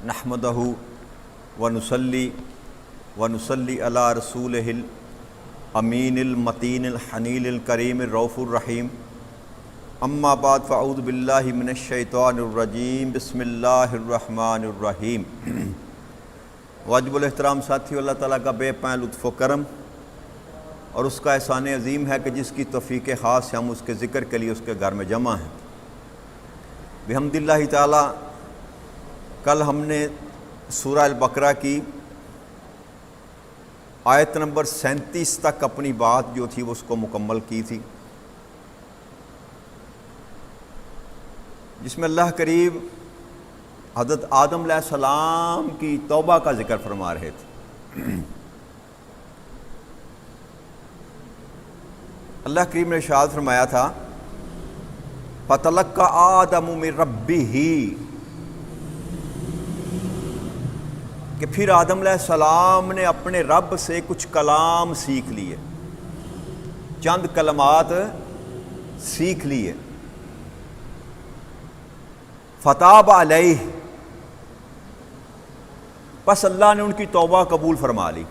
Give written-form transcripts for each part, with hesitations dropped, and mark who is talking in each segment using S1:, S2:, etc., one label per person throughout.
S1: نحمدہ ونصلی علی رسولہ الامین المتین الحنین الکریم الرؤوف الرحیم اما بعد فاعوذ باللہ من الشیطان الرجیم بسم اللہ الرحمن الرحیم۔ واجب الاحترام ساتھیو، اللہ تعالیٰ کا بے پناہ لطف و کرم اور اس کا احسان عظیم ہے کہ جس کی توفیق خاص سے ہم اس کے ذکر کے لیے اس کے گھر میں جمع ہیں۔ بحمد اللہ تعالیٰ کل ہم نے سورہ البقرہ کی آیت نمبر 37 تک اپنی بات جو تھی وہ اس کو مکمل کی تھی، جس میں اللہ کریم حضرت آدم علیہ السلام کی توبہ کا ذکر فرما رہے تھے۔ اللہ کریم نے ارشاد فرمایا تھا فَتَلَقَّىٰ آدَمُ مِن رَبِّهِ، کہ پھر آدم علیہ السلام نے اپنے رب سے کچھ کلام سیکھ لیے، چند کلمات سیکھ لیے۔ فتاب علیہ، پس اللہ نے ان کی توبہ قبول فرما لی۔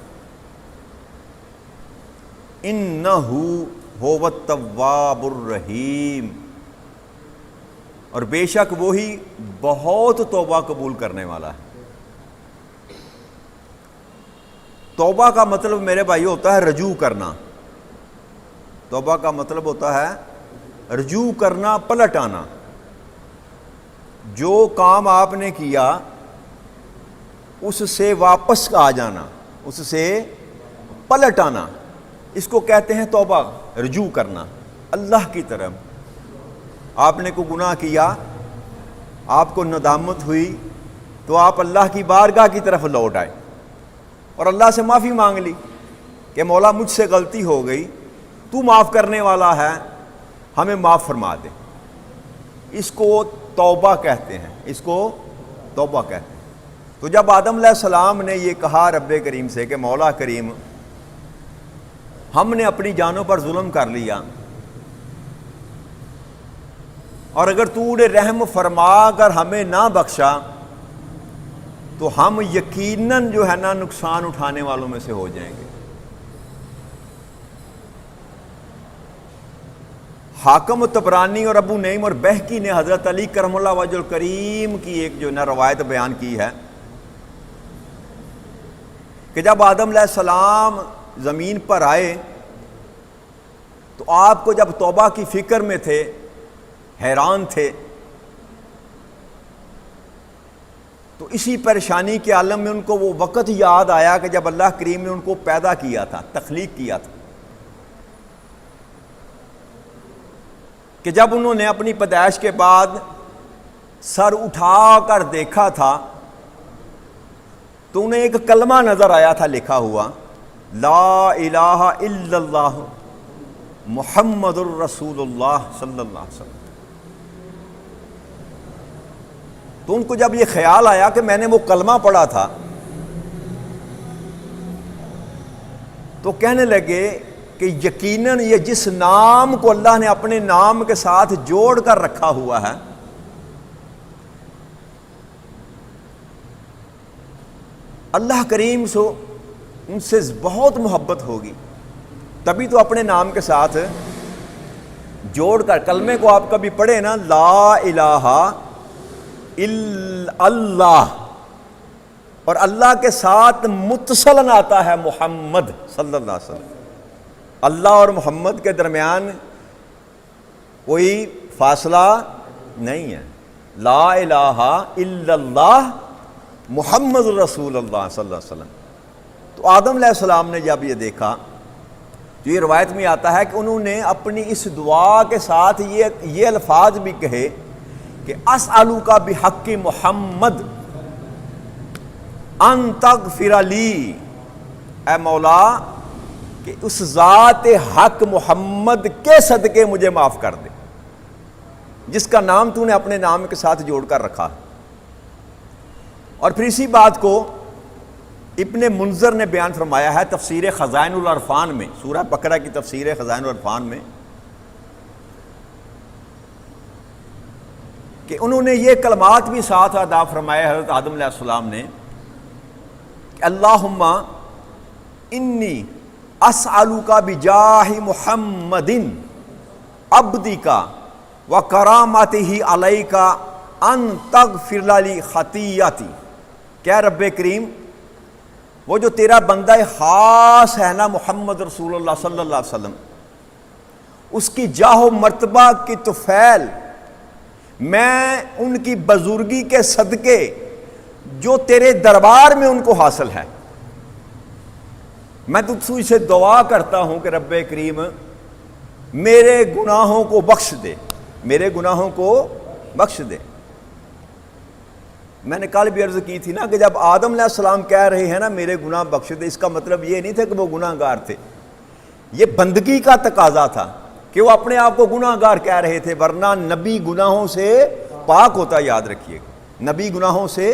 S1: انہ هو التواب الرحیم، اور بے شک وہی بہت توبہ قبول کرنے والا ہے۔ توبہ کا مطلب میرے بھائی ہوتا ہے رجوع کرنا۔ توبہ کا مطلب ہوتا ہے رجوع کرنا، پلٹ آنا۔ جو کام آپ نے کیا اس سے واپس آ جانا، اس سے پلٹ آنا، اس کو کہتے ہیں توبہ، رجوع کرنا اللہ کی طرف۔ آپ نے کوئی گناہ کیا، آپ کو ندامت ہوئی، تو آپ اللہ کی بارگاہ کی طرف لوٹ آئے اور اللہ سے معافی مانگ لی کہ مولا مجھ سے غلطی ہو گئی، تو معاف کرنے والا ہے، ہمیں معاف فرما دے۔ اس کو توبہ کہتے ہیں، اس کو توبہ کہتے ہیں۔ تو جب آدم علیہ السلام نے یہ کہا رب کریم سے کہ مولا کریم ہم نے اپنی جانوں پر ظلم کر لیا، اور اگر تو نے رحم فرما کر ہمیں نہ بخشا تو ہم یقیناً جو ہے نا نقصان اٹھانے والوں میں سے ہو جائیں گے۔ حاکم طبرانی اور ابو نعیم اور بہقی نے حضرت علی کرم اللہ وجہ الکریم کی ایک جو نا روایت بیان کی ہے کہ جب آدم علیہ السلام زمین پر آئے تو آپ کو جب توبہ کی فکر میں تھے، حیران تھے، تو اسی پریشانی کے عالم میں ان کو وہ وقت یاد آیا کہ جب اللہ کریم نے ان کو پیدا کیا تھا، تخلیق کیا تھا، کہ جب انہوں نے اپنی پیدائش کے بعد سر اٹھا کر دیکھا تھا تو انہیں ایک کلمہ نظر آیا تھا لکھا ہوا، لا الہ الا اللہ محمد الرسول اللہ صلی اللہ علیہ وسلم۔ تو ان کو جب یہ خیال آیا کہ میں نے وہ کلمہ پڑھا تھا تو کہنے لگے کہ یقیناً یہ جس نام کو اللہ نے اپنے نام کے ساتھ جوڑ کر رکھا ہوا ہے، اللہ کریم سے ان سے بہت محبت ہوگی، تبھی تو اپنے نام کے ساتھ جوڑ کر کلمے کو آپ کبھی پڑھیں نا، لا الہ الا اللہ، اور اللہ کے ساتھ متصلاً آتا ہے محمد صلی اللہ علیہ وسلم۔ اللہ اور محمد کے درمیان کوئی فاصلہ نہیں ہے، لا الہ الا اللہ محمد رسول اللہ صلی اللہ علیہ وسلم۔ تو آدم علیہ السلام نے جب یہ دیکھا تو یہ روایت میں آتا ہے کہ انہوں نے اپنی اس دعا کے ساتھ یہ الفاظ بھی کہے کہ اسألوک بحق محمد ان تغفر لی، اے مولا کہ اس ذات حق محمد کے صدقے مجھے معاف کر دے، جس کا نام تو نے اپنے نام کے ساتھ جوڑ کر رکھا۔ اور پھر اسی بات کو ابن منذر نے بیان فرمایا ہے تفسیر خزائن العرفان میں، سورہ بقرہ کی تفسیر خزائن العرفان میں، کہ انہوں نے یہ کلمات بھی ساتھ ادا فرمائے حضرت آدم علیہ السلام نے کہ اللہم انی اسألک بجاہ محمد عبدک وکرامتہ علیک ان تغفر لی خطیئتی، کیا رب کریم وہ جو تیرا بندہ خاص ہے نا محمد رسول اللہ صلی اللہ علیہ وسلم، اس کی جاہ و مرتبہ کی طفیل میں ان کی بزرگی کے صدقے جو تیرے دربار میں ان کو حاصل ہے، میں تجھ سے دعا کرتا ہوں کہ رب کریم میرے گناہوں کو بخش دے، میرے گناہوں کو بخش دے۔ میں نے کل بھی عرض کی تھی نا کہ جب آدم علیہ السلام کہہ رہے ہیں نا میرے گناہ بخش دے، اس کا مطلب یہ نہیں تھا کہ وہ گناہ گار تھے، یہ بندگی کا تقاضا تھا کہ وہ اپنے آپ کو گناہ گار کہہ رہے تھے، ورنہ نبی گناہوں سے پاک ہوتا، یاد رکھیے نبی گناہوں سے،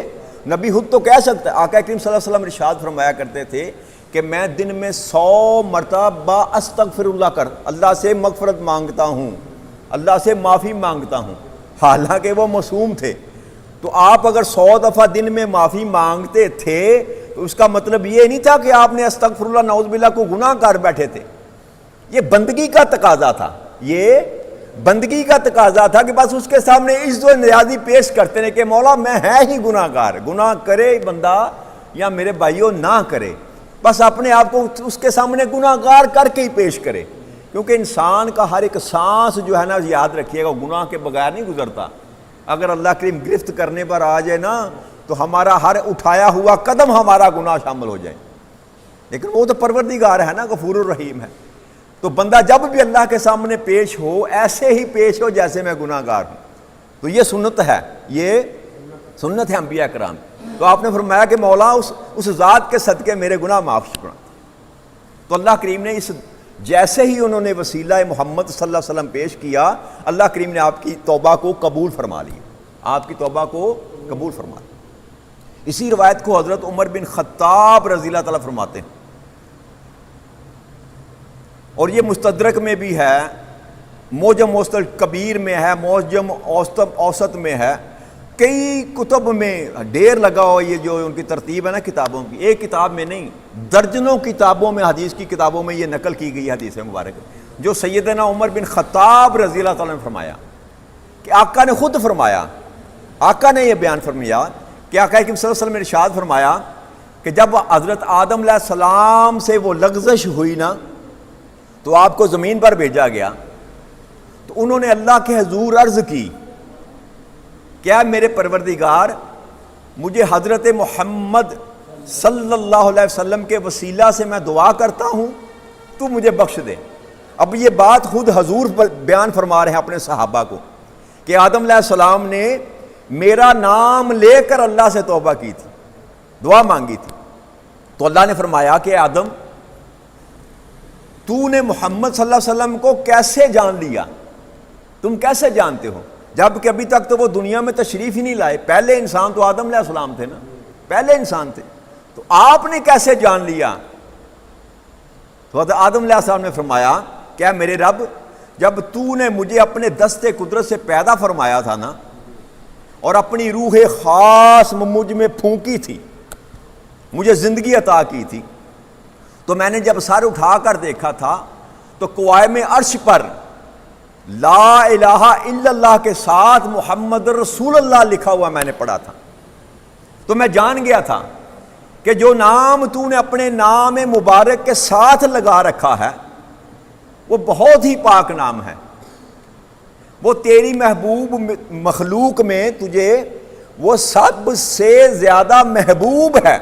S1: نبی خود تو کہہ سکتا ہے، آقا کریم صلی اللہ علیہ وسلم ارشاد فرمایا کرتے تھے کہ میں دن میں 100 مرتبہ استغفر اللہ کر اللہ سے مغفرت مانگتا ہوں، اللہ سے معافی مانگتا ہوں، حالانکہ وہ معصوم تھے۔ تو آپ اگر 100 دفعہ دن میں معافی مانگتے تھے تو اس کا مطلب یہ نہیں تھا کہ آپ نے استغفر اللہ نعوذ باللہ کو گناہ کر بیٹھے تھے، یہ بندگی کا تقاضا تھا، یہ بندگی کا تقاضا تھا کہ بس اس کے سامنے عزت و نیازی پیش کرتے ہیں کہ مولا میں ہے ہی گناہ گار، گناہ کرے بندہ یا میرے بھائیوں نہ کرے، بس اپنے آپ کو اس کے سامنے گناہ گار کر کے ہی پیش کرے، کیونکہ انسان کا ہر ایک سانس جو ہے نا یاد رکھیے گا گناہ کے بغیر نہیں گزرتا۔ اگر اللہ کریم گرفت کرنے پر آ جائے نا تو ہمارا ہر اٹھایا ہوا قدم ہمارا گناہ شامل ہو جائے، لیکن وہ تو پروردگار ہے نا، غفور الرحیم ہے، تو بندہ جب بھی اللہ کے سامنے پیش ہو ایسے ہی پیش ہو جیسے میں گناہ گار ہوں، تو یہ سنت ہے، یہ سنت ہے انبیاء کرام۔ تو آپ نے فرمایا کہ مولا اس ذات کے صدقے میرے گناہ معاف فرما۔ تو اللہ کریم نے اس جیسے ہی انہوں نے وسیلہ محمد صلی اللہ علیہ وسلم پیش کیا، اللہ کریم نے آپ کی توبہ کو قبول فرما لی، آپ کی توبہ کو قبول فرما لی۔ اسی روایت کو حضرت عمر بن خطاب رضی اللہ تعالیٰ فرماتے ہیں، اور یہ مستدرک میں بھی ہے، موجم موسط کبیر میں ہے، موجم اوسط میں ہے، کئی کتب میں ڈیر لگا ہو، یہ جو ان کی ترتیب ہے نا کتابوں کی، ایک کتاب میں نہیں درجنوں کتابوں میں، حدیث کی کتابوں میں یہ نقل کی گئی حدیث مبارک، جو سیدنا عمر بن خطاب رضی اللہ تعالیٰ نے فرمایا کہ آقا نے خود فرمایا، آقا نے یہ بیان فرمایا کہ آقا کریم صلی اللہ علیہ وسلم نے ارشاد فرمایا کہ جب حضرت آدم علیہ السلام سے وہ لغزش ہوئی نا تو آپ کو زمین پر بھیجا گیا، تو انہوں نے اللہ کے حضور عرض کی کیا میرے پروردگار مجھے حضرت محمد صلی اللہ علیہ وسلم کے وسیلہ سے میں دعا کرتا ہوں تو مجھے بخش دے۔ اب یہ بات خود حضور بیان فرما رہے ہیں اپنے صحابہ کو کہ آدم علیہ السلام نے میرا نام لے کر اللہ سے توبہ کی تھی، دعا مانگی تھی، تو اللہ نے فرمایا کہ آدم تو نے محمد صلی اللہ علیہ وسلم کو کیسے جان لیا، تم کیسے جانتے ہو، جب کہ ابھی تک تو وہ دنیا میں تشریف ہی نہیں لائے، پہلے انسان تو آدم علیہ السلام تھے نا، پہلے انسان تھے، تو آپ نے کیسے جان لیا؟ تو حضرت آدم علیہ السلام نے فرمایا کیا میرے رب جب تو نے مجھے اپنے دست قدرت سے پیدا فرمایا تھا نا اور اپنی روح خاص مجھ میں پھونکی تھی، مجھے زندگی عطا کی تھی، تو میں نے جب سر اٹھا کر دیکھا تھا تو قوائم عرش پر لا الہ الا اللہ کے ساتھ محمد رسول اللہ لکھا ہوا میں نے پڑھا تھا، تو میں جان گیا تھا کہ جو نام تو نے اپنے نام مبارک کے ساتھ لگا رکھا ہے وہ بہت ہی پاک نام ہے، وہ تیری محبوب مخلوق میں تجھے وہ سب سے زیادہ محبوب ہے۔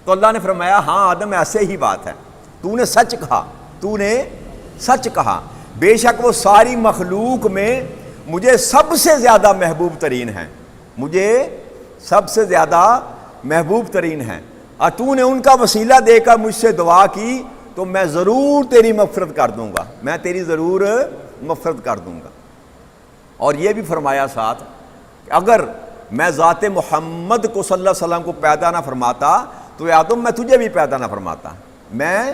S1: تو اللہ نے فرمایا ہاں آدم ایسے ہی بات ہے، تو نے سچ کہا، تو نے سچ کہا، بے شک وہ ساری مخلوق میں مجھے سب سے زیادہ محبوب ترین ہے، مجھے سب سے زیادہ محبوب ترین ہے، اور تو نے ان کا وسیلہ دے کر مجھ سے دعا کی تو میں ضرور تیری مغفرت کر دوں گا، میں تیری ضرور مغفرت کر دوں گا۔ اور یہ بھی فرمایا ساتھ کہ اگر میں ذات محمد کو صلی اللہ علیہ وسلم کو پیدا نہ فرماتا تو اے آدم میں تجھے بھی پیدا نہ فرماتا، میں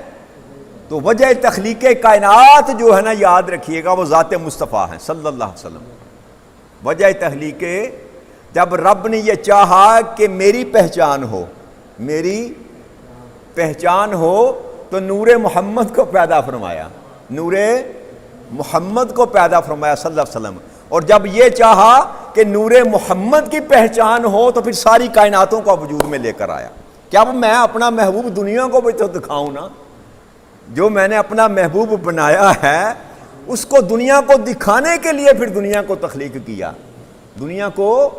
S1: تو وجہ تخلیق کائنات جو ہے نا یاد رکھیے گا وہ ذات مصطفیٰ ہے صلی اللہ علیہ وسلم، وجہ تخلیق جب رب نے یہ چاہا کہ میری پہچان ہو، میری پہچان ہو، تو نور محمد کو پیدا فرمایا، نور محمد کو پیدا فرمایا صلی اللہ علیہ وسلم۔ اور جب یہ چاہا کہ نور محمد کی پہچان ہو تو پھر ساری کائناتوں کو وجود میں لے کر آیا کہ اب میں اپنا محبوب دنیا کو بھی تو دکھاؤں نا، جو میں نے اپنا محبوب بنایا ہے اس کو دنیا کو دکھانے کے لیے پھر دنیا کو تخلیق کیا، دنیا کو۔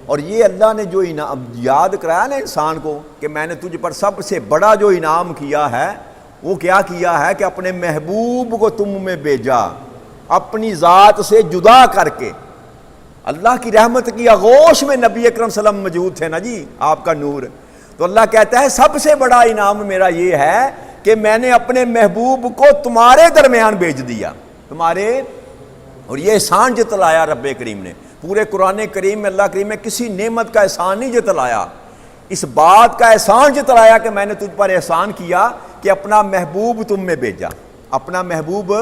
S1: اور یہ اللہ نے جو انعام یاد کرایا نا انسان کو کہ میں نے تجھ پر سب سے بڑا جو انعام کیا ہے وہ کیا کیا ہے کہ اپنے محبوب کو تم میں بھیجا، اپنی ذات سے جدا کر کے۔ اللہ کی رحمت کی آغوش میں نبی اکرم صلی اللہ علیہ وسلم موجود تھے نا جی، آپ کا نور۔ تو اللہ کہتا ہے سب سے بڑا انعام میرا یہ ہے کہ میں نے اپنے محبوب کو تمہارے درمیان بھیج دیا، تمہارے۔ اور یہ احسان جتلایا رب کریم نے پورے قرآن کریم میں، اللہ کریم نے کسی نعمت کا احسان نہیں جتلایا، اس بات کا احسان جتلایا کہ میں نے تجھ پر احسان کیا کہ اپنا محبوب تم میں بھیجا، اپنا محبوب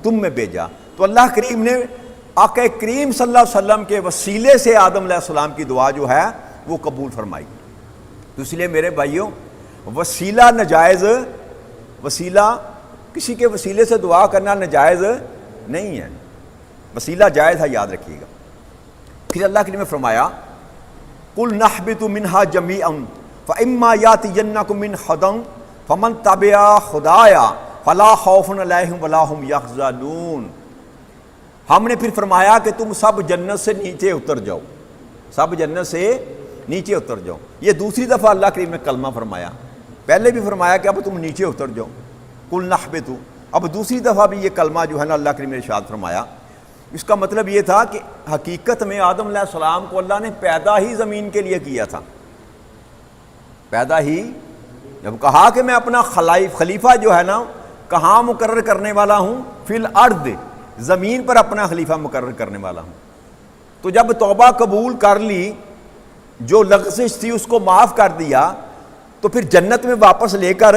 S1: تم میں بھیجا۔ تو اللہ کریم نے آقا کریم صلی اللہ علیہ وسلم کے وسیلے سے آدم علیہ السلام کی دعا جو ہے وہ قبول فرمائی۔ تو اس لیے میرے بھائیوں، وسیلہ ناجائز، وسیلہ کسی کے وسیلے سے دعا کرنا ناجائز نہیں ہے، وسیلہ جائز ہے، یاد رکھیے گا۔ پھر اللہ کریم نے فرمایا قُلْ نَحْبِطُ مِنْهَا جَمِيعًا فَإِمَّا يَأْتِيَنَّكُم مِّنْ هُدًى فَمَن تَبِعَ هُدَايَ فَلَا خَوْفٌ عَلَيْهِمْ وَلَا هُمْ يَحْزَنُونَ۔ ہم نے پھر فرمایا کہ تم سب جنت سے نیچے اتر جاؤ، سب جنت سے نیچے اتر جاؤ۔ یہ دوسری دفعہ اللہ کریم نے کلمہ فرمایا، پہلے بھی فرمایا کہ اب تم نیچے اتر جاؤ، قُلْ نَحْبِطُ، اب دوسری دفعہ بھی یہ کلمہ جو ہے نا اللہ کریم نے ارشاد فرمایا۔ اس کا مطلب یہ تھا کہ حقیقت میں آدم علیہ السلام کو اللہ نے پیدا ہی زمین کے لیے کیا تھا، پیدا ہی جب کہا کہ میں اپنا خلیفہ جو ہے نا کہاں مقرر کرنے والا ہوں، فی الارض، زمین پر اپنا خلیفہ مقرر کرنے والا ہوں۔ تو جب توبہ قبول کر لی، جو لغزش تھی اس کو معاف کر دیا، تو پھر جنت میں واپس لے کر،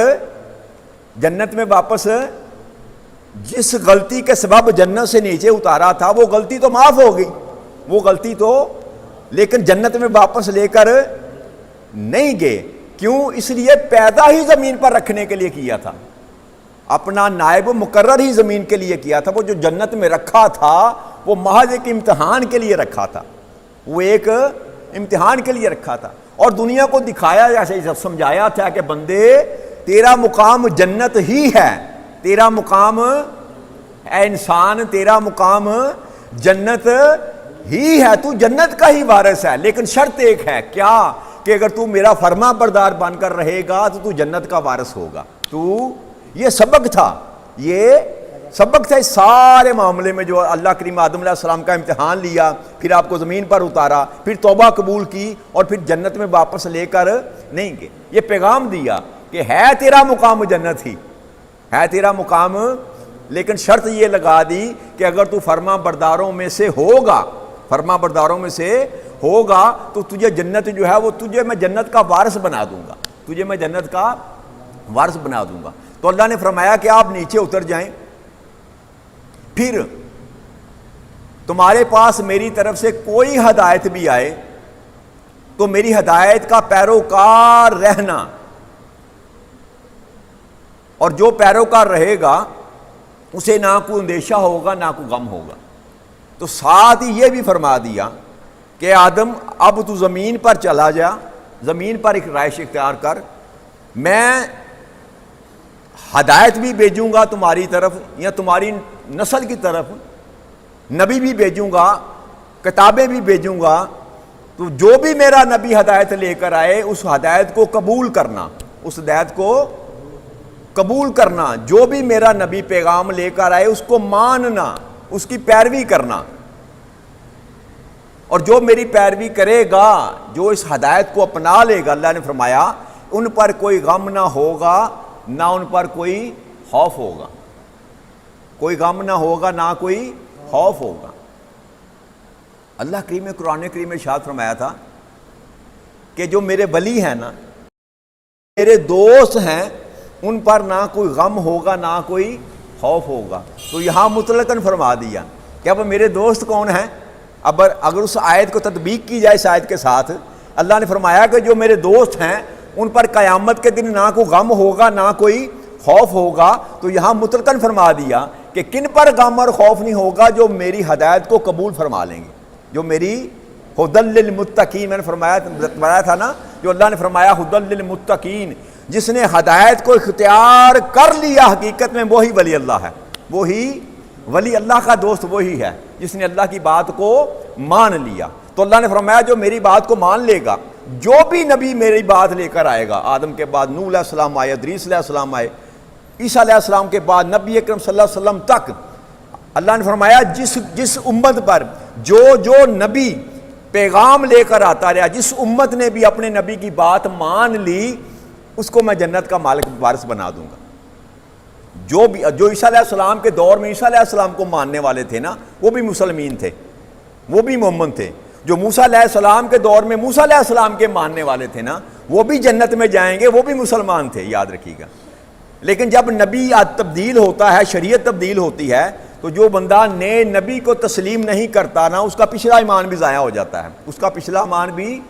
S1: جنت میں واپس جس غلطی کے سبب جنت سے نیچے اتارا تھا وہ غلطی تو معاف ہو گئی، وہ غلطی تو، لیکن جنت میں واپس لے کر نہیں گئے۔ کیوں؟ اس لیے پیدا ہی زمین پر رکھنے کے لیے کیا تھا، اپنا نائب مقرر ہی زمین کے لیے کیا تھا۔ وہ جو جنت میں رکھا تھا وہ محض ایک امتحان کے لیے رکھا تھا، وہ ایک امتحان کے لیے رکھا تھا، اور دنیا کو دکھایا، جیسے سمجھایا تھا کہ بندے تیرا مقام جنت ہی ہے، تیرا مقام اے انسان، تیرا مقام جنت ہی ہے، تو جنت کا ہی وارث ہے، لیکن شرط ایک ہے، کیا؟ کہ اگر تو میرا فرما بردار بن کر رہے گا تو تو جنت کا وارث ہوگا۔ تو یہ سبق تھا، یہ سبق تھا اس سارے معاملے میں جو اللہ کریم آدم علیہ السلام کا امتحان لیا، پھر آپ کو زمین پر اتارا، پھر توبہ قبول کی، اور پھر جنت میں واپس لے کر نہیں گئے۔ یہ پیغام دیا کہ ہے تیرا مقام جنت ہی، ہے تیرا مقام، لیکن شرط یہ لگا دی کہ اگر تو فرما برداروں میں سے ہوگا، فرما برداروں میں سے ہوگا تو تجھے جنت جو ہے وہ تجھے میں جنت کا وارث بنا دوں گا، تجھے میں جنت کا وارث بنا دوں گا۔ تو اللہ نے فرمایا کہ آپ نیچے اتر جائیں، پھر تمہارے پاس میری طرف سے کوئی ہدایت بھی آئے تو میری ہدایت کا پیروکار رہنا، اور جو پیروکار رہے گا اسے نہ کوئی اندیشہ ہوگا نہ کوئی غم ہوگا۔ تو ساتھ ہی یہ بھی فرما دیا کہ آدم اب تو زمین پر چلا جا، زمین پر ایک رہائش اختیار کر، میں ہدایت بھی بھیجوں گا تمہاری طرف یا تمہاری نسل کی طرف، نبی بھی بھیجوں گا، کتابیں بھی بھیجوں گا، تو جو بھی میرا نبی ہدایت لے کر آئے اس ہدایت کو قبول کرنا، اس ہدایت کو قبول کرنا، جو بھی میرا نبی پیغام لے کر آئے اس کو ماننا، اس کی پیروی کرنا، اور جو میری پیروی کرے گا، جو اس ہدایت کو اپنا لے گا، اللہ نے فرمایا ان پر کوئی غم نہ ہوگا نہ ان پر کوئی خوف ہوگا، کوئی غم نہ ہوگا نہ کوئی خوف ہوگا۔ اللہ کریم نے قرآن کریم میں ارشاد فرمایا تھا کہ جو میرے ولی ہیں نا، میرے دوست ہیں، ان پر نہ کوئی غم ہوگا نہ کوئی خوف ہوگا۔ تو یہاں مطلقاً فرما دیا کہ اب میرے دوست کون ہیں؟ اب اگر اس آیت کو تطبیق کی جائے اس آیت کے ساتھ، اللہ نے فرمایا کہ جو میرے دوست ہیں ان پر قیامت کے دن نہ کوئی غم ہوگا نہ کوئی خوف ہوگا، تو یہاں مطلقاً فرما دیا کہ کن پر غم اور خوف نہیں ہوگا؟ جو میری ہدایت کو قبول فرما لیں گے، جو میری ہدی للمتقین، میں نے بتایا تھا نا، جو اللہ نے فرمایا ہدی للمتقین، جس نے ہدایت کو اختیار کر لیا حقیقت میں وہی ولی اللہ ہے، وہی ولی اللہ کا دوست وہی ہے جس نے اللہ کی بات کو مان لیا۔ تو اللہ نے فرمایا جو میری بات کو مان لے گا، جو بھی نبی میری بات لے کر آئے گا، آدم کے بعد نوح علیہ السلام آئے، ادریس علیہ السلام آئے، عیسیٰ علیہ السلام کے بعد نبی اکرم صلی اللہ علیہ وسلم تک، اللہ نے فرمایا جس امت پر جو نبی پیغام لے کر آتا رہا، جس امت نے بھی اپنے نبی کی بات مان لی، اس کو میں جنت کا مالک وارث بنا دوں گا۔ جو عیسیٰ علیہ السلام کے دور میں عیسیٰ علیہ السلام کو ماننے والے تھے نا، وہ بھی مسلمین تھے، وہ بھی مومن تھے۔ جو موسیٰ علیہ السلام کے دور میں موسیٰ علیہ السلام کے ماننے والے تھے نا، وہ بھی جنت میں جائیں گے، وہ بھی مسلمان تھے، یاد رکھیے گا۔ لیکن جب نبی تبدیل ہوتا ہے، شریعت تبدیل ہوتی ہے، تو جو بندہ نئے نبی کو تسلیم نہیں کرتا نا، اس کا پچھلا ایمان بھی ضائع ہو جاتا ہے، اس کا پچھلا ایمان بھی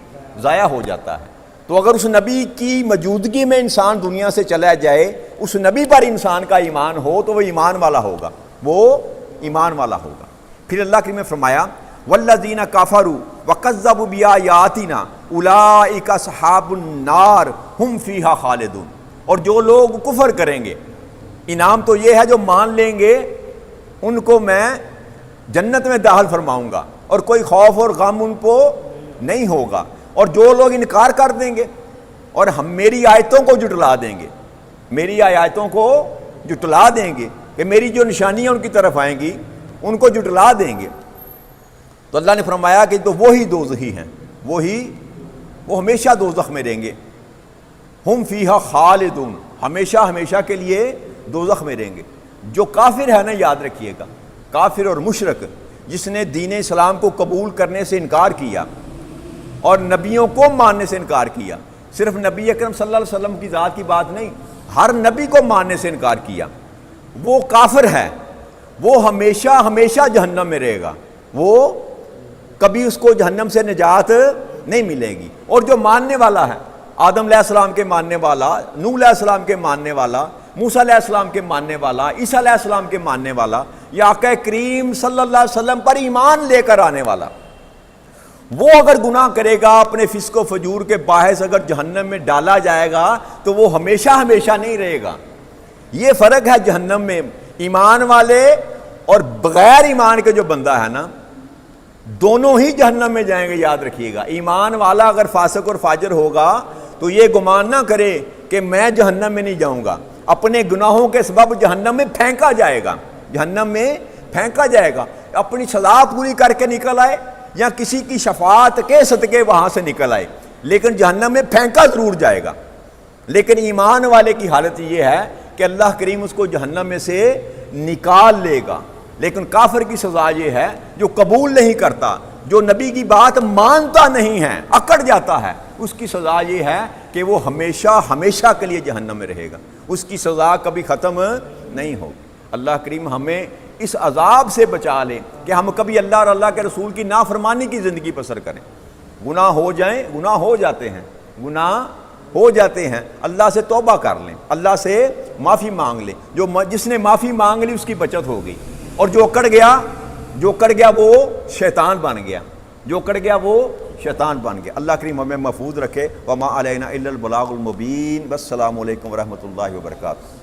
S1: ضائع ہو جاتا ہے۔ تو اگر اس نبی کی موجودگی میں انسان دنیا سے چلا جائے، اس نبی پر انسان کا ایمان ہو، تو وہ ایمان والا ہوگا، وہ ایمان والا ہوگا۔ پھر اللہ کریم نے فرمایا والذین کفروا وکذبوا بآیاتنا اولئک اصحاب النار ہم فیہا خالدون، اور جو لوگ کفر کریں گے، انعام تو یہ ہے جو مان لیں گے ان کو میں جنت میں داخل فرماؤں گا اور کوئی خوف اور غم ان کو نہیں ہوگا، اور جو لوگ انکار کر دیں گے اور ہم میری آیتوں کو جھٹلا دیں گے، میری آیتوں کو جھٹلا دیں گے کہ میری جو نشانیاں ان کی طرف آئیں گی ان کو جھٹلا دیں گے، تو اللہ نے فرمایا کہ تو وہی دوزخی ہیں، وہ ہمیشہ دوزخ میں رہیں گے، ہم فیہا خالدون، ہمیشہ ہمیشہ کے لیے دوزخ میں رہیں گے۔ جو کافر ہے نا، یاد رکھیے گا، کافر اور مشرک جس نے دین اسلام کو قبول کرنے سے انکار کیا اور نبیوں کو ماننے سے انکار کیا، صرف نبی اکرم صلی اللہ علیہ وسلم کی ذات کی بات نہیں، ہر نبی کو ماننے سے انکار کیا، وہ کافر ہے، وہ ہمیشہ ہمیشہ جہنم میں رہے گا، وہ کبھی اس کو جہنم سے نجات نہیں ملے گی۔ اور جو ماننے والا ہے، آدم علیہ السلام کے ماننے والا، نوح علیہ السلام کے ماننے والا، موسیٰ علیہ السلام کے ماننے والا، عیسیٰ علیہ السلام کے ماننے والا، یا آقا کریم صلی اللہ علیہ وسلم پر ایمان لے کر آنے والا، وہ اگر گناہ کرے گا، اپنے فسق و فجور کے باعث اگر جہنم میں ڈالا جائے گا، تو وہ ہمیشہ ہمیشہ نہیں رہے گا۔ یہ فرق ہے جہنم میں ایمان والے اور بغیر ایمان کے جو بندہ ہے نا، دونوں ہی جہنم میں جائیں گے، یاد رکھیے گا۔ ایمان والا اگر فاسق اور فاجر ہوگا تو یہ گمان نہ کرے کہ میں جہنم میں نہیں جاؤں گا، اپنے گناہوں کے سبب جہنم میں پھینکا جائے گا، جہنم میں پھینکا جائے گا، اپنی سزا پوری کر کے نکل آئے یا کسی کی شفاعت کے صدقے وہاں سے نکل آئے، لیکن جہنم میں پھینکا ضرور جائے گا۔ لیکن ایمان والے کی حالت یہ ہے کہ اللہ کریم اس کو جہنم میں سے نکال لے گا۔ لیکن کافر کی سزا یہ ہے جو قبول نہیں کرتا، جو نبی کی بات مانتا نہیں ہے، اکڑ جاتا ہے، اس کی سزا یہ ہے کہ وہ ہمیشہ ہمیشہ کے لیے جہنم میں رہے گا، اس کی سزا کبھی ختم نہیں ہوگی۔ اللہ کریم ہمیں اس عذاب سے بچا لے کہ ہم کبھی اللہ اور اللہ کے رسول کی نافرمانی کی زندگی بسر کریں، گناہ ہو جائیں، گناہ ہو جاتے ہیں، گناہ ہو جاتے ہیں، اللہ سے توبہ کر لیں، اللہ سے معافی مانگ لیں، جس نے معافی مانگ لی اس کی بچت ہو گئی، اور جو اکڑ گیا وہ شیطان بن گیا، جو اکڑ گیا وہ شیطان بن گیا۔ اللہ کریم ہمیں محفوظ رکھے۔ وما علینا الا البلاغ المبین۔ والسلام علیکم ورحمۃ اللہ وبرکاتہ۔